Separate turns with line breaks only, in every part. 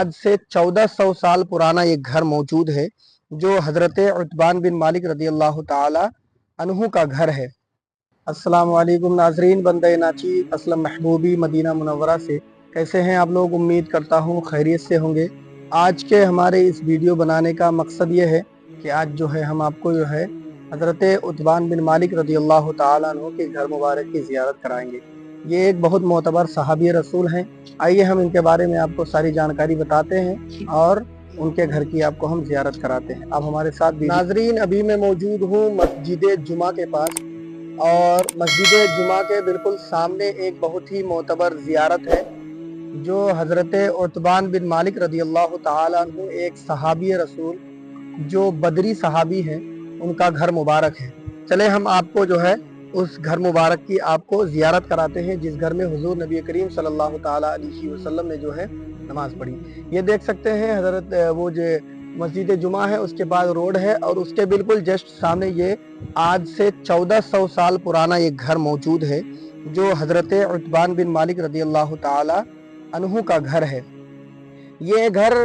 आज से 1400 साल पुराना एक घर मौजूद है जो हज़रत उतबान बिन मालिक रदी अल्लाह ताला अन्हु का घर है। अस्सलाम वालेकुम नाजरीन, बंदे नाची असलम महबूबी मदीना मुनव्वरा से कैसे हैं आप लोग। उम्मीद करता हूँ खैरियत से होंगे। आज के हमारे इस वीडियो बनाने का मकसद ये है कि आज जो है हम आपको जो है हज़रत उतबान बिन मालिक रदी अल्लाह ताला अन्हु के घर मुबारक की ज़ियारत कराएंगे। ये एक बहुत मोतबर सहाबी रसूल हैं। आइए हम इनके बारे में आपको सारी जानकारी बताते हैं और उनके घर की आपको हम ज़ियारत कराते हैं। आप हमारे साथ भी नाजरीन, अभी मैं मौजूद हूँ मस्जिद जुमा के पास और मस्जिद जुमा के बिल्कुल सामने एक बहुत ही मोतबर ज़ियारत है जो हज़रत उतबान बिन मालिक रदी अल्लाह ताला अन्हु एक सहाबी रसूल जो बदरी सहाबी हैं उनका घर मुबारक है। चले हम आपको जो है उस घर मुबारक की आपको ज़ियारत कराते हैं जिस घर में हुजूर नबी करीम सल्लल्लाहु ताला अलैहि वसल्लम ने जो है नमाज पढ़ी। ये देख सकते हैं हज़रत वो जो मस्जिद जुमा है उसके बाद रोड है और उसके बिल्कुल जस्ट सामने ये आज से 1400 साल पुराना एक घर मौजूद है जो हज़रत उतबान बिन मालिक रदी अल्लाह ताला अन्हु का घर है। ये घर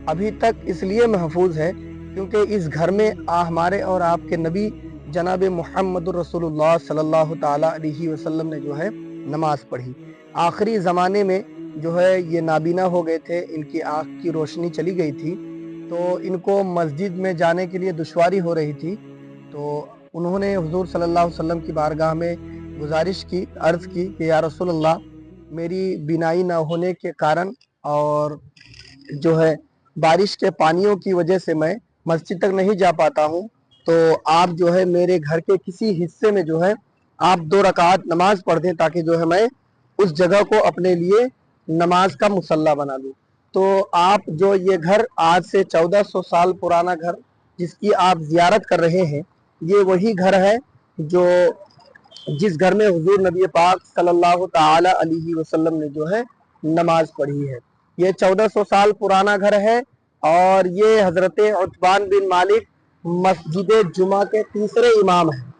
अभी तक इसलिए महफूज है क्योंकि इस घर में हमारे और आपके नबी जनाब मुहम्मदुर रसूलुल्लाह सल्लल्लाहु ताला अलैहि वसल्लम ने जो है नमाज पढ़ी। आखिरी ज़माने में जो है ये नाबीना हो गए थे, इनकी आँख की रोशनी चली गई थी, तो इनको मस्जिद में जाने के लिए दुश्वारी हो रही थी। तो उन्होंने हुजूर सल्लल्लाहु अलैहि वसल्लम की बारगाह में गुजारिश की, अर्ज़ की कि या रसूलल्लाह, मेरी बीनाई ना होने के कारण और जो है बारिश के पानियों की वजह से मैं मस्जिद तक नहीं जा पाता हूँ, तो आप जो है मेरे घर के किसी हिस्से में जो है आप 2 रकात नमाज पढ़ दें ताकि जो है मैं उस जगह को अपने लिए नमाज का मुसल्ला बना लूँ। तो आप जो ये घर आज से 1400 साल पुराना घर जिसकी आप ज़ियारत कर रहे हैं, ये वही घर है जो जिस घर में हुजूर नबी पाक सल्लल्लाहु ताला अलैहि वसल्लम ने जो है नमाज पढ़ी है। ये 1400 साल पुराना घर है और ये हज़रत उतबान बिन मालिक मस्जिद जुमा के तीसरे इमाम हैं।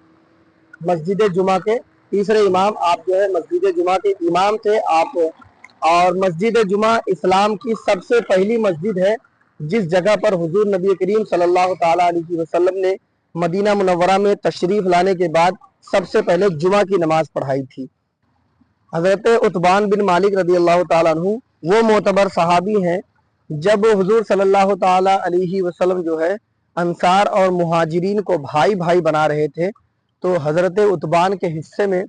मस्जिद जुमा के तीसरे इमाम, आप जो है मस्जिद जुमा के इमाम थे आप। और मस्जिद जुमा इस्लाम की सबसे पहली मस्जिद है जिस जगह पर हुजूर नबी करीम सल्लल्लाहु ताला अलैहि वसल्लम ने मदीना मुनव्वरा में तशरीफ लाने के बाद सबसे पहले जुमा की नमाज पढ़ाई थी। हज़रत उतबान बिन मालिक रदी अल्लाह ताला अन्हु वो मोतबर सहाबी हैं जब हुजूर सल्लल्लाहु ताला अलैहि वसल्लम जो है अंसार और मुहाजिरीन को भाई भाई बना रहे थे, तो हज़रत उतबान के हिस्से में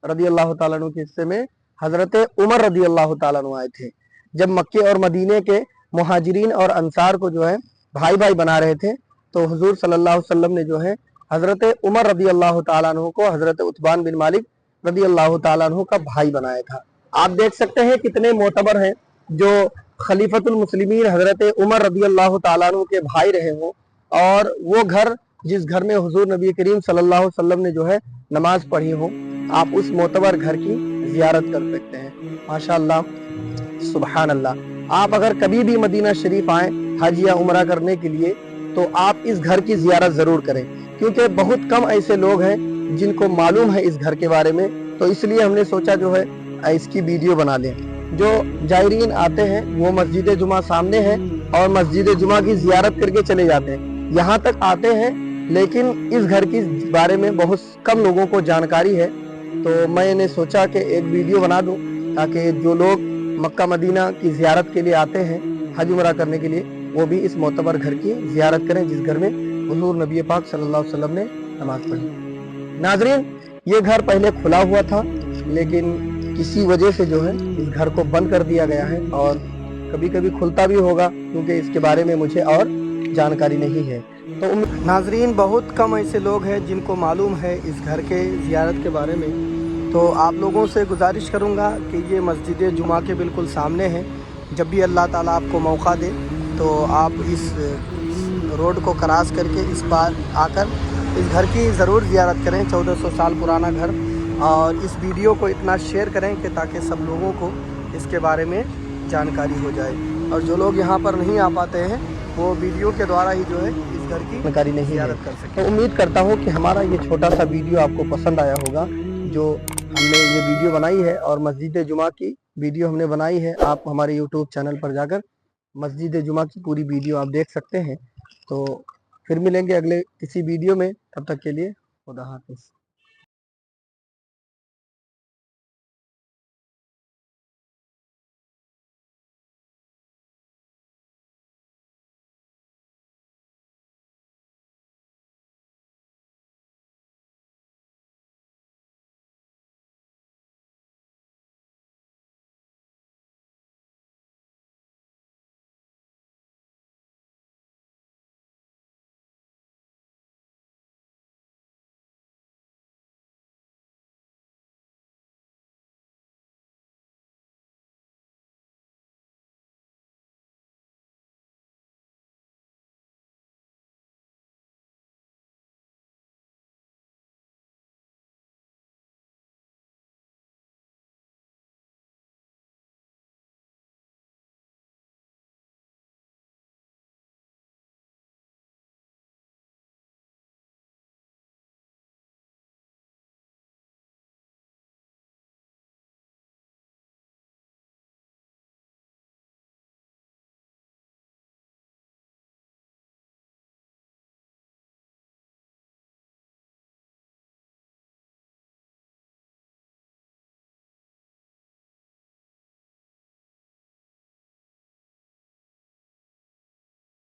रदी अल्लाह ताला अन्हु के हिस्से में हज़रत उमर रदी अल्लाह ताला अन्हु आए थे। जब मक्के और मदीने के मुहाजिरीन और अंसार को जो है भाई भाई बना रहे थे, तो हुजूर सल्लल्लाहु अलैहि वसल्लम ने जो है हज़रत उमर रदी अल्लाह ताला अन्हु को हज़रत उतबान बिन मालिक रदी अल्लाह ताला अन्हु का भाई बनाया था। आप देख सकते हैं कितने मोतबर हैं जो खलीफतुल मुस्लिमीन हज़रत उमर रदी अल्लाह ताला अन्हु के भाई रहे हों और वो घर जिस घर में हुजूर नबी करीम सल्लल्लाहु अलैहि वसल्लम ने जो है नमाज पढ़ी हो, आप उस मोतबर घर की ज़ियारत कर सकते हैं। माशाअल्लाह, सुभान अल्लाह। आप अगर कभी भी मदीना शरीफ आए हज या उमरा करने के लिए तो आप इस घर की ज़ियारत ज़रूर करें क्योंकि बहुत कम ऐसे लोग हैं जिनको मालूम है इस घर के बारे में, तो इसलिए हमने सोचा जो है इसकी वीडियो बना लें। जो जायरीन आते हैं वो मस्जिद जुमा सामने है और मस्जिद जुमा की ज़ियारत करके चले जाते हैं, यहाँ तक आते हैं, लेकिन इस घर की बारे में बहुत कम लोगों को जानकारी है। तो मैंने सोचा कि एक वीडियो बना दूं ताकि जो लोग मक्का मदीना की ज़ियारत के लिए आते हैं हज उमरा करने के लिए, वो भी इस मोतबर घर की ज़ियारत करें जिस घर में हुजूर नबी पाक सल्लल्लाहु अलैहि वसल्लम ने नमाज पढ़ी। नाज़रीन, ये घर पहले खुला हुआ था लेकिन किसी वजह से जो है इस घर को बंद कर दिया गया है और कभी कभी खुलता भी होगा क्योंकि इसके बारे में मुझे और जानकारी नहीं है। तो नाज़रीन, बहुत कम ऐसे लोग हैं जिनको मालूम है इस घर के ज़ियारत के बारे में, तो आप लोगों से गुजारिश करूँगा कि ये मस्जिद जुमा के बिल्कुल सामने है। जब भी अल्लाह ताला आपको मौका दे तो आप इस रोड को क्रॉस करके इस पार आकर इस घर की ज़रूर ज़ियारत करें। 1400 साल पुराना घर, और इस वीडियो को इतना शेयर करें कि ताकि सब लोगों को इसके बारे में जानकारी हो जाए, और जो लोग यहाँ पर नहीं आ पाते हैं वो वीडियो के द्वारा ही जो है इस घर की जानकारी नहीं ज़ियारत कर सकें। तो उम्मीद करता हूँ कि हमारा ये छोटा सा वीडियो आपको पसंद आया होगा जो हमने ये वीडियो बनाई है, और मस्जिद जुमा की वीडियो हमने बनाई है। आप हमारे यूट्यूब चैनल पर जाकर مسجد جمعہ کی پوری ویڈیو آپ دیکھ سکتے ہیں۔ تو پھر ملیں گے اگلے کسی ویڈیو میں، تب تک کے لیے خدا حافظ۔